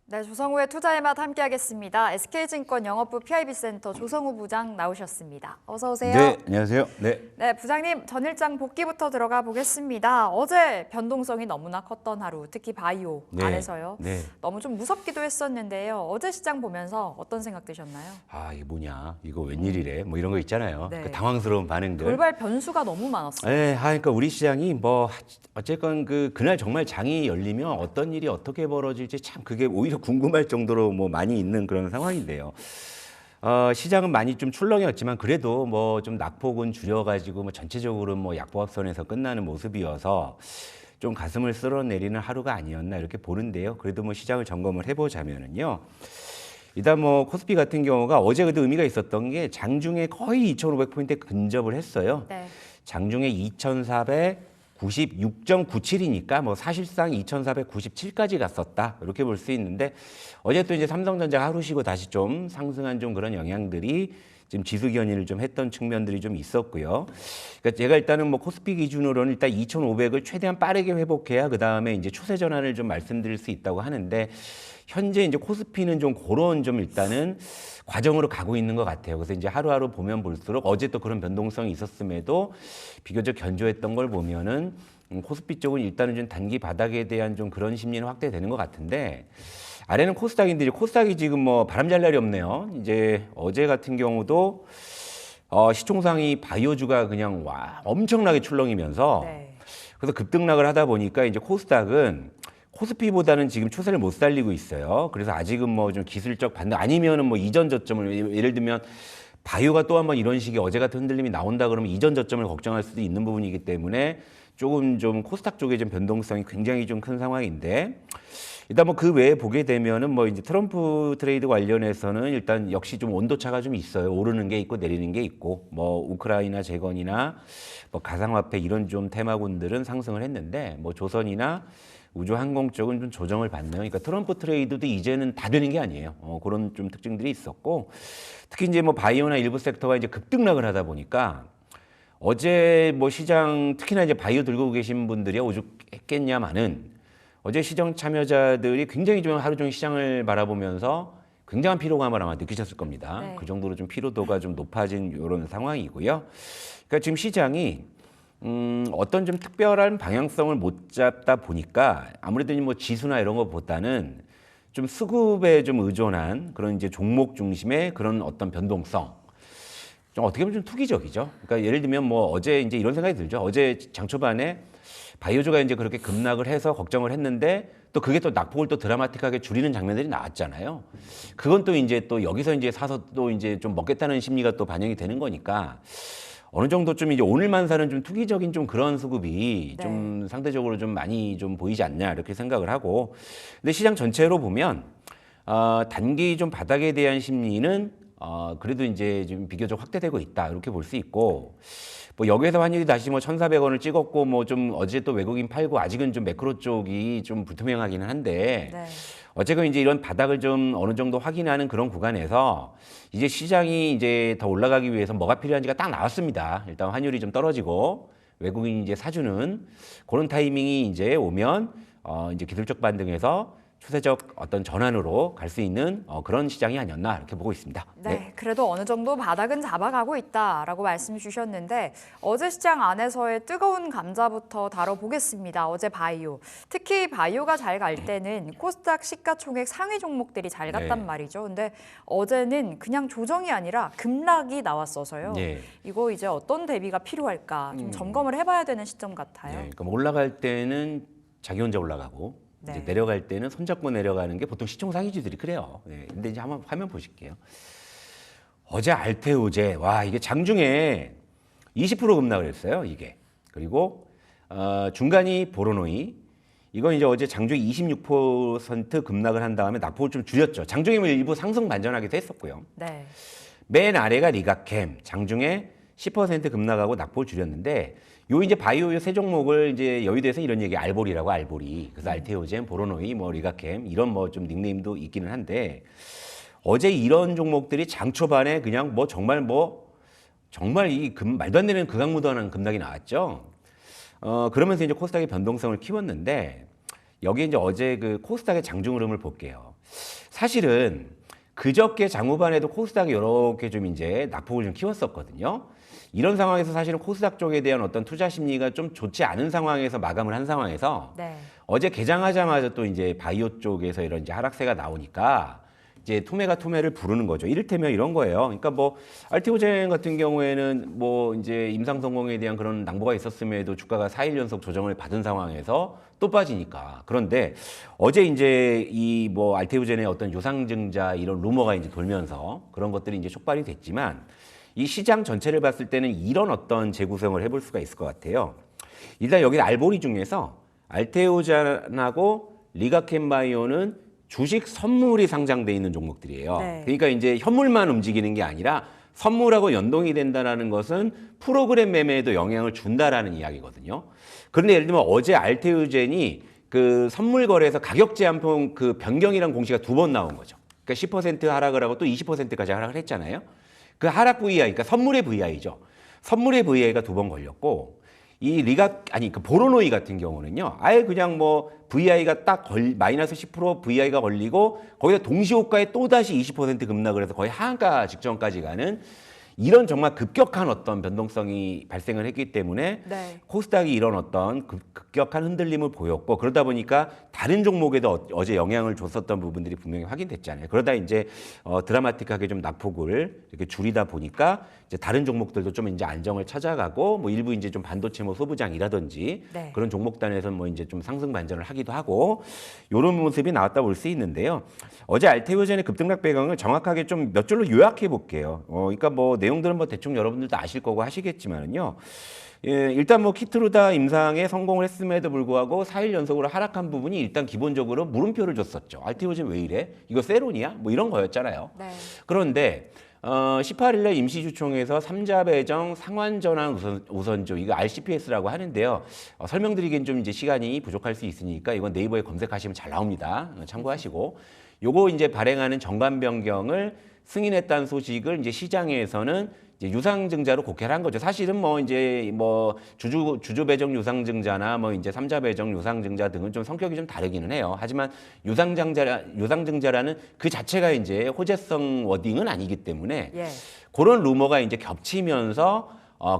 네, 조성우의 투자의 맛 함께하겠습니다. SK증권 영업부 PIB센터 조성우 부장 나오셨습니다. 어서 오세요. 네, 안녕하세요. 네. 네, 부장님 전일장 복귀부터 들어가 보겠습니다. 어제 변동성이 너무나 컸던 하루, 특히 바이오 안에서요. 네. 너무 좀 무섭기도 했었는데요. 어제 시장 보면서 어떤 생각 드셨나요? 아, 이게 뭐냐? 이거 웬일이래? 뭐 이런 거 있잖아요. 네. 그 당황스러운 반응들. 돌발 변수가 너무 많았어요. 네, 그러니까 우리 시장이 뭐 어쨌건 그날 정말 장이 열리면 어떤 일이 어떻게 벌어질지 참 그게 오히려 궁금할 정도로 뭐 많이 있는 그런 상황인데요. 시장은 많이 좀 출렁였지만 그래도 뭐 좀 낙폭은 줄여가지고 뭐 전체적으로 뭐 약보합선에서 끝나는 모습이어서 좀 가슴을 쓸어내리는 하루가 아니었나 이렇게 보는데요. 그래도 뭐 시장을 점검을 해보자면은요. 일단 뭐 코스피 같은 경우가 어제 그래도 의미가 있었던 게 장중에 거의 2,500포인트 근접을 했어요. 네. 장중에 2,496.97이니까 뭐 사실상 2,497까지 갔었다 이렇게 볼 수 있는데 어제 또 이제 삼성전자가 하루 쉬고 다시 좀 상승한 좀 그런 영향들이 지금 지수 견인을 좀 했던 측면들이 좀 있었고요. 그러니까 제가 일단은 뭐 코스피 기준으로는 일단 2,500을 최대한 빠르게 회복해야 그 다음에 이제 추세 전환을 좀 말씀드릴 수 있다고 하는데 현재 이제 코스피는 좀 그런 좀 일단은 과정으로 가고 있는 것 같아요. 그래서 이제 하루하루 보면 볼수록 어제 또 그런 변동성이 있었음에도 비교적 견조했던 걸 보면은 코스피 쪽은 일단은 좀 단기 바닥에 대한 좀 그런 심리는 확대되는 것 같은데 아래는 코스닥인데 이제 코스닥이 지금 뭐 바람잘 날이 없네요. 이제 어제 같은 경우도 시총상위 바이오주가 그냥 와 엄청나게 출렁이면서 네. 그래서 급등락을 하다 보니까 이제 코스닥은 코스피보다는 지금 추세를 못 살리고 있어요. 그래서 아직은 뭐 좀 기술적 반등 아니면은 뭐 이전 저점을 예를 들면 바이오가 또 한번 이런 식의 어제 같은 흔들림이 나온다 그러면 이전 저점을 걱정할 수도 있는 부분이기 때문에 조금 좀 코스닥 쪽에 좀 변동성이 굉장히 좀 큰 상황인데 일단 뭐 그 외에 보게 되면은 뭐 이제 트럼프 트레이드 관련해서는 일단 역시 좀 온도차가 좀 있어요. 오르는 게 있고 내리는 게 있고 뭐 우크라이나 재건이나 뭐 가상화폐 이런 좀 테마군들은 상승을 했는데 뭐 조선이나 우주항공 쪽은 좀 조정을 받네요. 그러니까 트럼프 트레이드도 이제는 다 되는 게 아니에요. 그런 좀 특징들이 있었고 특히 이제 뭐 바이오나 일부 섹터가 이제 급등락을 하다 보니까 어제 뭐 시장 특히나 이제 바이오 들고 계신 분들이 오죽했겠냐마는 어제 시장 참여자들이 굉장히 좀 하루 종일 시장을 바라보면서 굉장한 피로감을 아마 느끼셨을 겁니다. 네. 그 정도로 좀 피로도가 좀 높아진 이런 상황이고요. 그러니까 지금 시장이 어떤 좀 특별한 방향성을 못 잡다 보니까 아무래도 뭐 지수나 이런 것보다는 좀 수급에 좀 의존한 그런 이제 종목 중심의 그런 어떤 변동성. 좀 어떻게 보면 좀 투기적이죠. 그러니까 예를 들면 뭐 어제 이제 이런 생각이 들죠. 어제 장 초반에 바이오주가 이제 그렇게 급락을 해서 걱정을 했는데 또 그게 또 낙폭을 또 드라마틱하게 줄이는 장면들이 나왔잖아요. 그건 또 이제 또 여기서 이제 사서 또 이제 좀 먹겠다는 심리가 또 반영이 되는 거니까 어느 정도 좀 이제 오늘만 사는 좀 투기적인 좀 그런 수급이 네. 좀 상대적으로 좀 많이 좀 보이지 않냐 이렇게 생각을 하고 근데 시장 전체로 보면 단기 좀 바닥에 대한 심리는 그래도 이제 좀 비교적 확대되고 있다 이렇게 볼 수 있고 뭐 여기에서 환율이 다시 뭐 1,400원을 찍었고 뭐 좀 어제 또 외국인 팔고 아직은 좀 매크로 쪽이 좀 불투명하기는 한데 네. 어쨌건 이제 이런 바닥을 좀 어느 정도 확인하는 그런 구간에서 이제 시장이 이제 더 올라가기 위해서 뭐가 필요한지가 딱 나왔습니다. 일단 환율이 좀 떨어지고 외국인이 이제 사주는 그런 타이밍이 이제 오면 이제 기술적 반등에서 추세적 어떤 전환으로 갈 수 있는 그런 시장이 아니었나 이렇게 보고 있습니다. 네, 그래도 어느 정도 바닥은 잡아가고 있다라고 말씀 주셨는데 어제 시장 안에서의 뜨거운 감자부터 다뤄보겠습니다. 어제 바이오, 특히 바이오가 잘 갈 때는 코스닥 시가총액 상위 종목들이 잘 갔단 네. 말이죠. 근데 어제는 그냥 조정이 아니라 급락이 나왔어서요. 네. 이거 이제 어떤 대비가 필요할까 좀 점검을 해봐야 되는 시점 같아요. 네, 그러니까 뭐 올라갈 때는 자기 혼자 올라가고 네. 이제 내려갈 때는 손잡고 내려가는 게 보통 시총 상위주들이 그래요. 네, 근데 이제 한번 화면 보실게요. 어제 알테오제 와 이게 장중에 20% 급락을 했어요. 이게 그리고 중간이 보로노이 이건 이제 어제 장중에 26% 급락을 한 다음에 낙폭을 좀 줄였죠. 장중에 뭐 일부 상승 반전하기도 했었고요. 네. 맨 아래가 리가캠 장중에 10% 급락하고 낙폭을 줄였는데 요 이제 바이오 세 종목을 이제 여의도에서 이런 얘기 알보리라고 알보리 그래서 알테오젠, 보로노이, 뭐 리가캠 이런 뭐 좀 닉네임도 있기는 한데 어제 이런 종목들이 장 초반에 그냥 뭐 정말 이 말도 안 되는 극악무도한 급락이 나왔죠. 그러면서 이제 코스닥의 변동성을 키웠는데 여기 이제 어제 그 코스닥의 장중 흐름을 볼게요. 사실은 그저께 장후반에도 코스닥이 이렇게 좀 이제 낙폭을 좀 키웠었거든요. 이런 상황에서 사실은 코스닥 쪽에 대한 어떤 투자 심리가 좀 좋지 않은 상황에서 마감을 한 상황에서 네. 어제 개장하자마자 또 이제 바이오 쪽에서 이런 이제 하락세가 나오니까 이제 투매가 투매를 부르는 거죠. 이를테면 이런 거예요. 그러니까 뭐 알테오젠 같은 경우에는 뭐 이제 임상 성공에 대한 그런 낭보가 있었음에도 주가가 4일 연속 조정을 받은 상황에서 또 빠지니까. 그런데 어제 이제 이 뭐 알테오젠의 어떤 유상증자 이런 루머가 이제 돌면서 그런 것들이 이제 촉발이 됐지만 이 시장 전체를 봤을 때는 이런 어떤 재구성을 해볼 수가 있을 것 같아요. 일단 여기 알보리 중에서 알테오젠하고 리가켄바이오는 주식 선물이 상장돼 있는 종목들이에요. 네. 그러니까 이제 현물만 움직이는 게 아니라 선물하고 연동이 된다는 것은 프로그램 매매에도 영향을 준다라는 이야기거든요. 그런데 예를 들면 어제 알테오젠이 그 선물 거래에서 가격 제한폭 그 변경이란 공시가 2번 나온 거죠. 그러니까 10% 하락을 하고 또 20%까지 하락을 했잖아요. 그 하락 VI, 그러니까 선물의 VI죠. 선물의 VI가 2번 걸렸고 이 그 보로노이 같은 경우는요, 아예 그냥 뭐 VI가 딱 마이너스 10% VI가 걸리고 거기다 동시호가에 또다시 20% 급락을 해서 거의 하한가 직전까지 가는 이런 정말 급격한 어떤 변동성이 발생을 했기 때문에 네. 코스닥이 이런 어떤 급격한 흔들림을 보였고 그러다 보니까 다른 종목에도 어제 영향을 줬었던 부분들이 분명히 확인됐잖아요. 그러다 이제 드라마틱하게 좀 낙폭을 이렇게 줄이다 보니까 이제 다른 종목들도 좀 이제 안정을 찾아가고 뭐 일부 이제 좀 반도체 뭐 소부장이라든지 네. 그런 종목단에서 뭐 이제 좀 상승 반전을 하기도 하고 이런 모습이 나왔다 볼 수 있는데요. 어제 알테오젠의 급등락 배경을 정확하게 좀 몇 줄로 요약해 볼게요. 그러니까 뭐 내용들은 뭐 대충 여러분들도 아실 거고 하시겠지만은요. 예, 일단 뭐 키트루다 임상에 성공을 했음에도 불구하고 4일 연속으로 하락한 부분이 일단 기본적으로 물음표를 줬었죠. 알테오젠 왜 이래? 이거 세론이야? 뭐 이런 거였잖아요. 네. 그런데 18일날 임시주총에서 3자 배정 상환 전환 우선조 이거 RCPS라고 하는데요. 설명드리기엔 좀 이제 시간이 부족할 수 있으니까 이건 네이버에 검색하시면 잘 나옵니다. 참고하시고 요거 이제 발행하는 정관 변경을 승인했다는 소식을 이제 시장에서는 이제 유상증자로 곡해를 한 거죠. 사실은 뭐 이제 뭐 주주 배정 유상증자나 뭐 이제 3자 배정 유상증자 등은 좀 성격이 좀 다르기는 해요. 하지만 유상증자라는 그 자체가 이제 호재성 워딩은 아니기 때문에 예. 그런 루머가 이제 겹치면서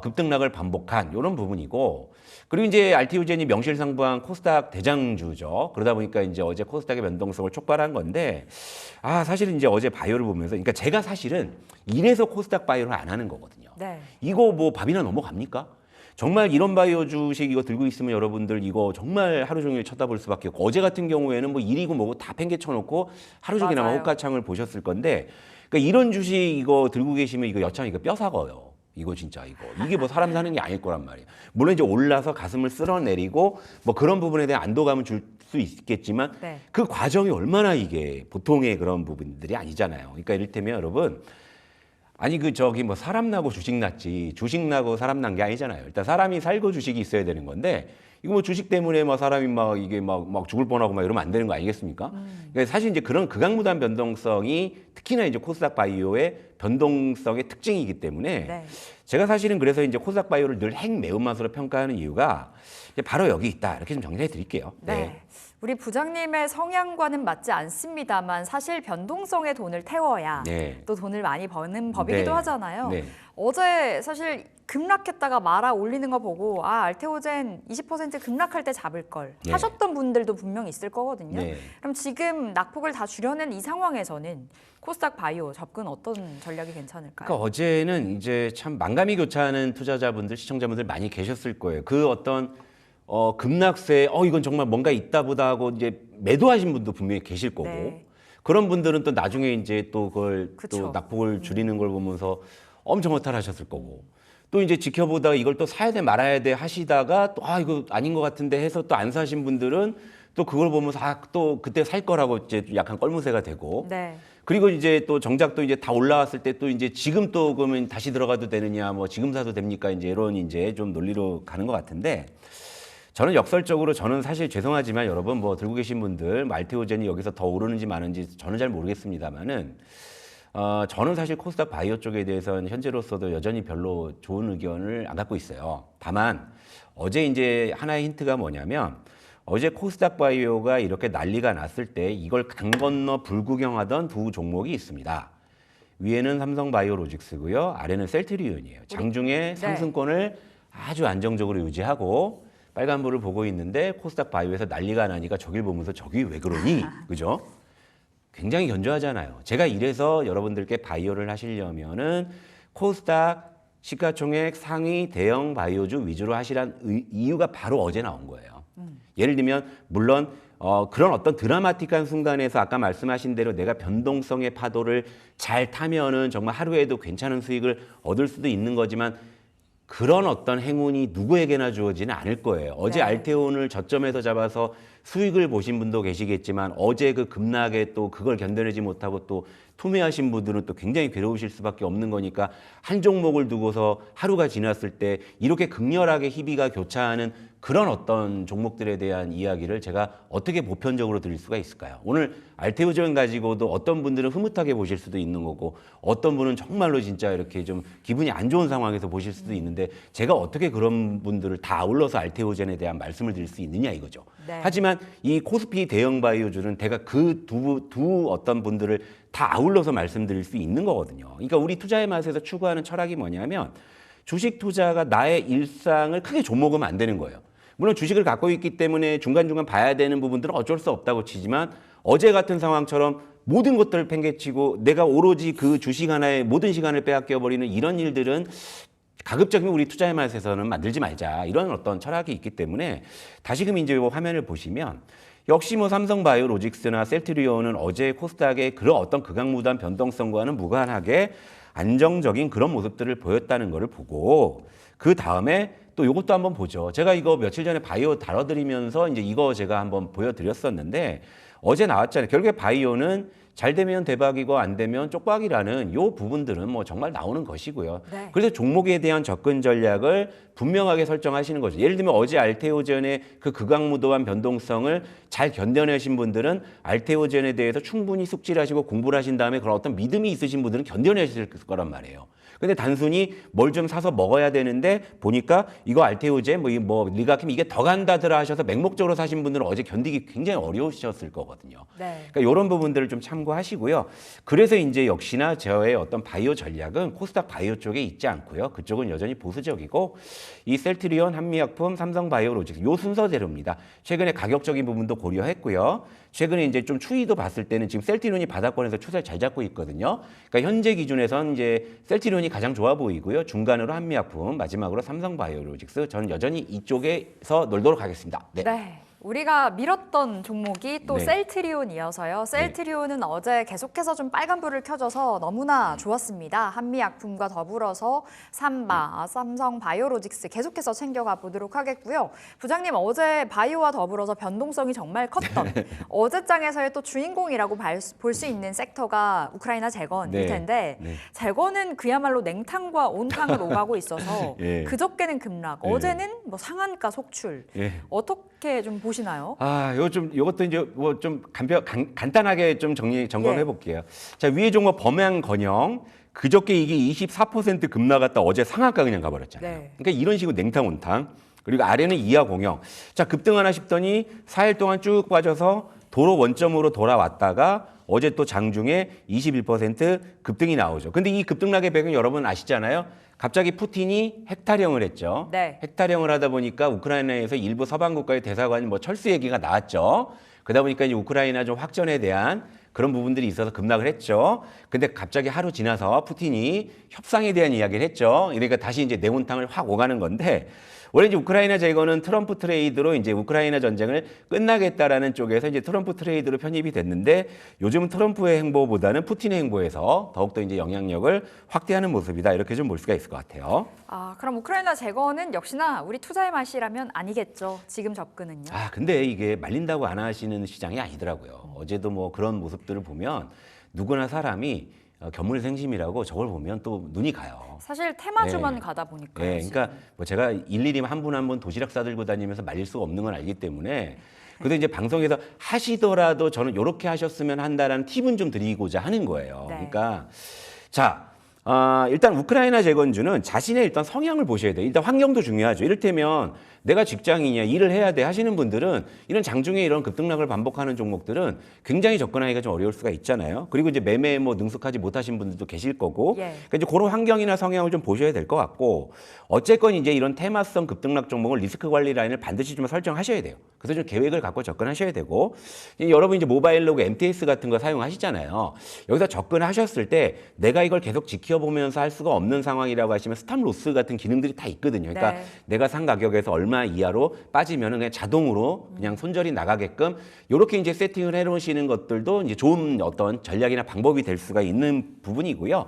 급등락을 반복한 이런 부분이고 그리고 이제 알테오젠이 명실상부한 코스닥 대장주죠. 그러다 보니까 이제 어제 코스닥의 변동성을 촉발한 건데 사실은 이제 어제 바이오를 보면서 그러니까 제가 사실은 이래서 코스닥 바이오를 안 하는 거거든요. 네. 이거 뭐 밥이나 넘어갑니까? 정말 이런 바이오 주식 이거 들고 있으면 여러분들 이거 정말 하루 종일 쳐다볼 수밖에 없고 어제 같은 경우에는 뭐 일이고 뭐고 다 팽개쳐놓고 하루 종일 아마 맞아요. 호가창을 보셨을 건데 그러니까 이런 주식 이거 들고 계시면 이거 여창 이거 뼈 사거요. 이거 진짜 이게 뭐 사람 사는 게 아닐 거란 말이에요. 물론 이제 올라서 가슴을 쓸어내리고 뭐 그런 부분에 대한 안도감을 줄 수 있겠지만 네. 그 과정이 얼마나 이게 보통의 그런 부분들이 아니잖아요. 그러니까 이를테면 여러분 아니 그 저기 뭐 사람 나고 주식 났지 주식 나고 사람 난 게 아니잖아요. 일단 사람이 살고 주식이 있어야 되는 건데 이거 뭐 주식 때문에 막 사람이 막 이게 막 죽을 뻔하고 막 이러면 안 되는 거 아니겠습니까? 그러니까 사실 이제 그런 극악무도한 변동성이 특히나 이제 코스닥 바이오의 변동성의 특징이기 때문에 네. 제가 사실은 그래서 이제 코스닥 바이오를 늘 핵 매운맛으로 평가하는 이유가 이제 바로 여기 있다 이렇게 좀 정리해 드릴게요. 네. 우리 부장님의 성향과는 맞지 않습니다만 사실 변동성에 돈을 태워야 네. 또 돈을 많이 버는 법이기도 네. 하잖아요. 네. 어제 사실 급락했다가 말아 올리는 거 보고 알테오젠 20% 급락할 때 잡을 걸 네. 하셨던 분들도 분명 있을 거거든요. 네. 그럼 지금 낙폭을 다 줄여낸 이 상황에서는 코스닥 바이오 접근 어떤 전략이 괜찮을까요? 그러니까 어제는 이제 참 만감이 교차하는 투자자분들, 시청자분들 많이 계셨을 거예요. 그 어떤 급락세, 이건 정말 뭔가 있다 보다 하고 이제 매도하신 분도 분명히 계실 거고 네. 그런 분들은 또 나중에 이제 또 그걸 그쵸. 또 낙폭을 줄이는 걸 보면서 엄청 허탈하셨을 거고 또 이제 지켜보다가 이걸 또 사야 돼 말아야 돼 하시다가 또 이거 아닌 것 같은데 해서 또 안 사신 분들은 또 그걸 보면서 또 그때 살 거라고 이제 약간 껄무새가 되고 네. 그리고 이제 또 정작 또 이제 다 올라왔을 때 또 이제 지금 또 그러면 다시 들어가도 되느냐 뭐 지금 사도 됩니까 이제 이런 이제 좀 논리로 가는 것 같은데 저는 역설적으로 저는 사실 죄송하지만 여러분 뭐 들고 계신 분들 알테오젠이 여기서 더 오르는지 마는지 저는 잘 모르겠습니다만은 저는 사실 코스닥 바이오 쪽에 대해서는 현재로서도 여전히 별로 좋은 의견을 안 갖고 있어요. 다만 어제 이제 하나의 힌트가 뭐냐면 어제 코스닥 바이오가 이렇게 난리가 났을 때 이걸 강 건너 불구경하던 두 종목이 있습니다. 위에는 삼성바이오로직스고요. 아래는 셀트리온이에요. 장중에 상승권을 아주 안정적으로 유지하고 빨간불을 보고 있는데 코스닥 바이오에서 난리가 나니까 저길 보면서 저기 왜 그러니? 그죠? 굉장히 견조하잖아요. 제가 이래서 여러분들께 바이오를 하시려면은 코스닥 시가총액 상위 대형 바이오주 위주로 하시란 이유가 바로 어제 나온 거예요. 예를 들면 물론 그런 어떤 드라마틱한 순간에서 아까 말씀하신 대로 내가 변동성의 파도를 잘 타면은 정말 하루에도 괜찮은 수익을 얻을 수도 있는 거지만 그런 어떤 행운이 누구에게나 주어지는 않을 거예요. 어제 알테온을 저점에서 잡아서 수익을 보신 분도 계시겠지만 어제 그 급락에 또 그걸 견뎌내지 못하고 또 투매하신 분들은 또 굉장히 괴로우실 수밖에 없는 거니까 한 종목을 두고서 하루가 지났을 때 이렇게 극렬하게 희비가 교차하는 그런 어떤 종목들에 대한 이야기를 제가 어떻게 보편적으로 드릴 수가 있을까요? 오늘 알테오전 가지고도 어떤 분들은 흐뭇하게 보실 수도 있는 거고 어떤 분은 정말로 진짜 이렇게 좀 기분이 안 좋은 상황에서 보실 수도 있는데 제가 어떻게 그런 분들을 다 아울러서 알테오젠에 대한 말씀을 드릴 수 있느냐 이거죠. 하지만 이 코스피 대형 바이오주는 제가 그 두 어떤 분들을 다 아울러서 말씀드릴 수 있는 거거든요. 그러니까 우리 투자의 맛에서 추구하는 철학이 뭐냐면 주식 투자가 나의 일상을 크게 좀먹으면 안 되는 거예요. 물론 주식을 갖고 있기 때문에 중간중간 봐야 되는 부분들은 어쩔 수 없다고 치지만 어제 같은 상황처럼 모든 것들을 팽개치고 내가 오로지 그 주식 하나에 모든 시간을 빼앗겨버리는 이런 일들은 가급적이면 우리 투자의 맛에서는 만들지 말자. 이런 어떤 철학이 있기 때문에 다시금 이제 화면을 보시면 역시 뭐 삼성바이오로직스나 셀트리온은 어제 코스닥의 그런 어떤 극악무도한 변동성과는 무관하게 안정적인 그런 모습들을 보였다는 것을 보고 그 다음에 또 이것도 한번 보죠. 제가 이거 며칠 전에 바이오 다뤄드리면서 이제 이거 제가 한번 보여드렸었는데 어제 나왔잖아요. 결국에 바이오는 잘 되면 대박이고 안 되면 쪽박이라는 요 부분들은 뭐 정말 나오는 것이고요. 그래서 종목에 대한 접근 전략을 분명하게 설정하시는 거죠. 예를 들면 어제 알테오젠의 그 극악무도한 변동성을 잘 견뎌내신 분들은 알테오젠에 대해서 충분히 숙지를 하시고 공부를 하신 다음에 그런 어떤 믿음이 있으신 분들은 견뎌내실 거란 말이에요. 근데 단순히 뭘 좀 사서 먹어야 되는데 보니까 이거 알테오젠 뭐 리가킴 이게 더 간다더라 하셔서 맹목적으로 사신 분들은 어제 견디기 굉장히 어려우셨을 거거든요. 그러니까 이런 부분들을 좀 참고하시고요. 그래서 이제 역시나 저의 어떤 바이오 전략은 코스닥 바이오 쪽에 있지 않고요. 그쪽은 여전히 보수적이고 이 셀트리온, 한미약품, 삼성바이오로직스 요 순서대로입니다. 최근에 가격적인 부분도 고려했고요. 최근에 이제 좀 추이도 봤을 때는 지금 셀트리온이 바닥권에서 추세를 잘 잡고 있거든요. 그러니까 현재 기준에선 이제 셀트리온이 가장 좋아 보이고요. 중간으로 한미약품, 마지막으로 삼성바이오로직스. 저는 여전히 이쪽에서 놀도록 하겠습니다. 네. 우리가 밀었던 종목이 또 셀트리온이어서요. 셀트리온은 어제 계속해서 좀 빨간불을 켜줘서 너무나 좋았습니다. 한미약품과 더불어서 삼성바이오로직스 계속해서 챙겨가 보도록 하겠고요. 부장님 어제 바이오와 더불어서 변동성이 정말 컸던 어제장에서의 또 주인공이라고 볼 수 있는 섹터가 우크라이나 재건일 텐데 재건은 그야말로 냉탕과 온탕을 오가고 있어서 그저께는 급락, 어제는 뭐 상한가 속출. 어떻게 좀 보시나요? 요것도 이제 뭐 좀 간단하게 좀 점검해 볼게요. 자, 위에 종목 범양건영 그저께 이게 24% 급나갔다 어제 상한가 그냥 가버렸잖아요. 그러니까 이런 식으로 냉탕 온탕. 그리고 아래는 이하공영. 자, 급등하나 싶더니 4일 동안 쭉 빠져서 도로 원점으로 돌아왔다가 어제 또 장중에 21% 급등이 나오죠. 근데 이 급등락의 배경 여러분 아시잖아요. 갑자기 푸틴이 핵타령을 했죠. 핵타령을 하다 보니까 우크라이나에서 일부 서방 국가의 대사관 뭐 철수 얘기가 나왔죠. 그러다 보니까 이제 우크라이나 좀 확전에 대한 그런 부분들이 있어서 급락을 했죠. 근데 갑자기 하루 지나서 푸틴이 협상에 대한 이야기를 했죠. 그러니까 다시 이제 내온탕을 확 오가는 건데 원래 이제 우크라이나 재건은 트럼프 트레이드로 이제 우크라이나 전쟁을 끝나겠다라는 쪽에서 이제 트럼프 트레이드로 편입이 됐는데 요즘은 트럼프의 행보보다는 푸틴의 행보에서 더욱더 이제 영향력을 확대하는 모습이다. 이렇게 좀 볼 수가 있을 것 같아요. 그럼 우크라이나 재건은 역시나 우리 투자의 맛이라면 아니겠죠. 지금 접근은요. 근데 이게 말린다고 안 하시는 시장이 아니더라고요. 어제도 뭐 그런 모습들을 보면 누구나 사람이 견물생심이라고 저걸 보면 또 눈이 가요. 사실 테마주만 가다 보니까요. 그러니까 뭐 제가 일일이 한 분 한 분 도시락 싸들고 다니면서 말릴 수가 없는 건 알기 때문에 그래도 이제 방송에서 하시더라도 저는 이렇게 하셨으면 한다라는 팁은 좀 드리고자 하는 거예요. 그러니까 자. 일단 우크라이나 재건주는 자신의 일단 성향을 보셔야 돼요. 일단 환경도 중요하죠. 이를테면 내가 직장인이야, 일을 해야 돼 하시는 분들은 이런 장중에 이런 급등락을 반복하는 종목들은 굉장히 접근하기가 좀 어려울 수가 있잖아요. 그리고 이제 매매에 뭐 능숙하지 못하신 분들도 계실 거고, 예. 그러니까 이제 그런 환경이나 성향을 좀 보셔야 될 것 같고, 어쨌건 이제 이런 테마성 급등락 종목을 리스크 관리 라인을 반드시 좀 설정하셔야 돼요. 그래서 좀 계획을 갖고 접근하셔야 되고, 여러분 이제 모바일 로그 MTS 같은 거 사용하시잖아요. 여기서 접근하셨을 때 내가 이걸 계속 지켜보면서 할 수가 없는 상황이라고 하시면 스탑 로스 같은 기능들이 다 있거든요. 그러니까 네. 내가 산 가격에서 얼마 이하로 빠지면은 그냥 자동으로 그냥 손절이 나가게끔 이렇게 이제 세팅을 해놓으시는 것들도 이제 좋은 어떤 전략이나 방법이 될 수가 있는 부분이고요.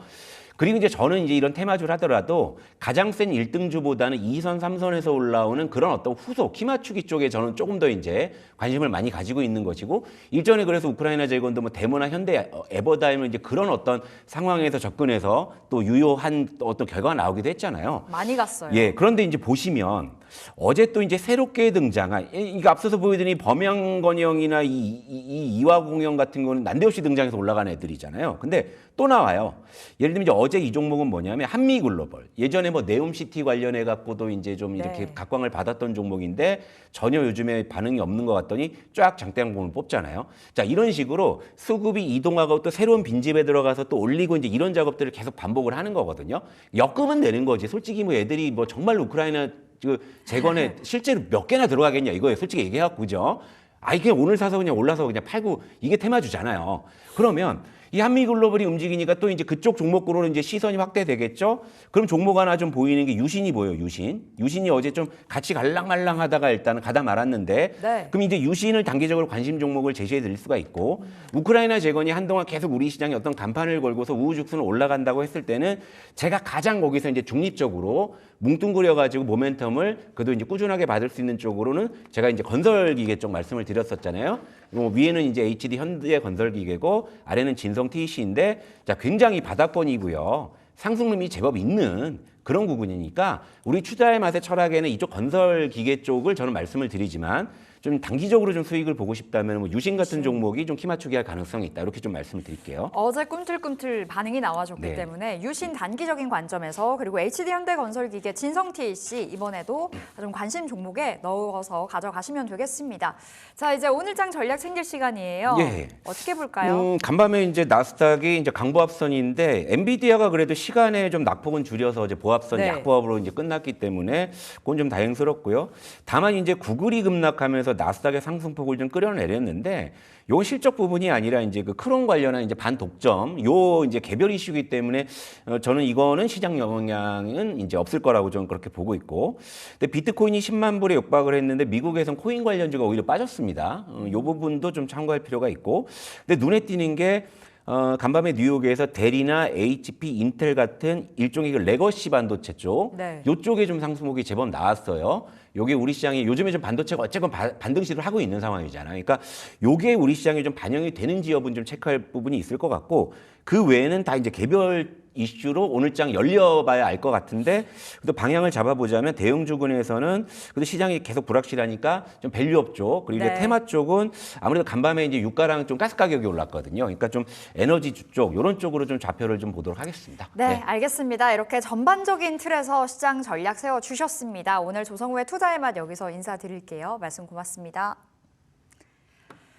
그리고 이제 저는 이제 이런 테마주를 하더라도 가장 센 1등주보다는 2선, 3선에서 올라오는 그런 어떤 후속, 키 맞추기 쪽에 저는 조금 더 이제 관심을 많이 가지고 있는 것이고, 일전에 그래서 우크라이나 재건도 뭐 데모나 현대, 에버다임은 이제 그런 어떤 상황에서 접근해서 또 유효한 어떤 결과가 나오기도 했잖아요. 많이 갔어요. 예, 그런데 이제 보시면 어제 또 이제 새롭게 등장한, 이거 앞서서 보여드린 범양건영이나 이화공영 같은 거는 난데없이 등장해서 올라간 애들이잖아요. 근데 또 나와요. 예를 들면 이제 어제 이 종목은 뭐냐면 한미글로벌. 예전에 뭐 네옴시티 관련해 갖고도 이제 좀 이렇게 네. 각광을 받았던 종목인데 전혀 요즘에 반응이 없는 것 같더니 쫙 장대양봉을 뽑잖아요. 자, 이런 식으로 수급이 이동하고 또 새로운 빈집에 들어가서 또 올리고 이제 이런 작업들을 계속 반복을 하는 거거든요. 엮으면 되는 거지. 솔직히 뭐 애들이 뭐 정말 우크라이나 그 재건에 실제로 몇 개나 들어가겠냐 이거예요. 솔직히 얘기해갖고 그죠? 아이 그냥 오늘 사서 그냥 올라서 그냥 팔고 이게 테마주잖아요. 그러면 이 한미글로벌이 움직이니까 또 이제 그쪽 종목으로는 이제 시선이 확대되겠죠. 그럼 종목 하나 좀 보이는 게 유신이 보여요. 유신이 어제 좀 같이 갈랑말랑하다가 일단은 가다 말았는데, 네. 그럼 이제 유신을 단기적으로 관심 종목을 제시해 드릴 수가 있고, 우크라이나 재건이 한동안 계속 우리 시장에 어떤 간판을 걸고서 우후죽순 올라간다고 했을 때는 제가 가장 거기서 이제 중립적으로 뭉뚱그려 가지고 모멘텀을 그래도 이제 꾸준하게 받을 수 있는 쪽으로는 제가 이제 건설기계 쪽 말씀을 드렸었잖아요. 위에는 이제 HD 현대 건설기계고 아래는 진성 TC인데, 자, 굉장히 바닥권이고요. 상승률이 제법 있는 그런 부분이니까 우리 투자의 맛의 철학에는 이쪽 건설기계 쪽을 저는 말씀을 드리지만, 좀 단기적으로 좀 수익을 보고 싶다면 뭐 유신 같은 종목이 좀 키 맞추기 할 가능성이 있다. 이렇게 좀 말씀을 드릴게요. 어제 꿈틀꿈틀 반응이 나와줬기 네. 때문에 유신 단기적인 관점에서, 그리고 HD현대건설기계 진성 TC 이번에도 좀 관심 종목에 넣어서 가져가시면 되겠습니다. 자, 이제 오늘장 전략 챙길 시간이에요. 예. 어떻게 볼까요? 간밤에 이제 나스닥이 이제 강보합선인데 엔비디아가 그래도 시간에 좀 낙폭은 줄여서 이제 보합선 네. 약보합으로 이제 끝났기 때문에 그건 좀 다행스럽고요. 다만 이제 구글이 급락하면서 나스닥의 상승폭을 좀 끌어내렸는데, 요 실적 부분이 아니라 이제 그 크롬 관련한 이제 반독점, 요 이제 개별 이슈이기 때문에 저는 이거는 시장 영향은 이제 없을 거라고 저는 그렇게 보고 있고, 근데 비트코인이 10만 불에 육박을 했는데 미국에선 코인 관련주가 오히려 빠졌습니다. 요 부분도 좀 참고할 필요가 있고, 근데 눈에 띄는 게 간밤에 뉴욕에서 델이나 HP, 인텔 같은 일종의 그 레거시 반도체 쪽, 네. 요쪽에 좀 상승폭이 제법 나왔어요. 요게 우리 시장이 요즘에 좀 반도체가 어쨌건 반등 시도를 하고 있는 상황이잖아요. 그러니까 요게 우리 시장에 좀 반영이 되는지 여부는 좀 체크할 부분이 있을 것 같고, 그 외에는 다 이제 개별 이슈로 오늘 장 열려봐야 알 것 같은데, 또 방향을 잡아보자면 대형주군에서는 그래도 시장이 계속 불확실하니까 좀 밸류업 쪽, 그리고 이제 네. 테마 쪽은 아무래도 간밤에 이제 유가랑 좀 가스 가격이 올랐거든요. 그러니까 좀 에너지 쪽 이런 쪽으로 좀 좌표를 좀 보도록 하겠습니다. 네, 알겠습니다. 이렇게 전반적인 틀에서 시장 전략 세워주셨습니다. 오늘 조성우의 투자의 맛 여기서 인사드릴게요. 말씀 고맙습니다.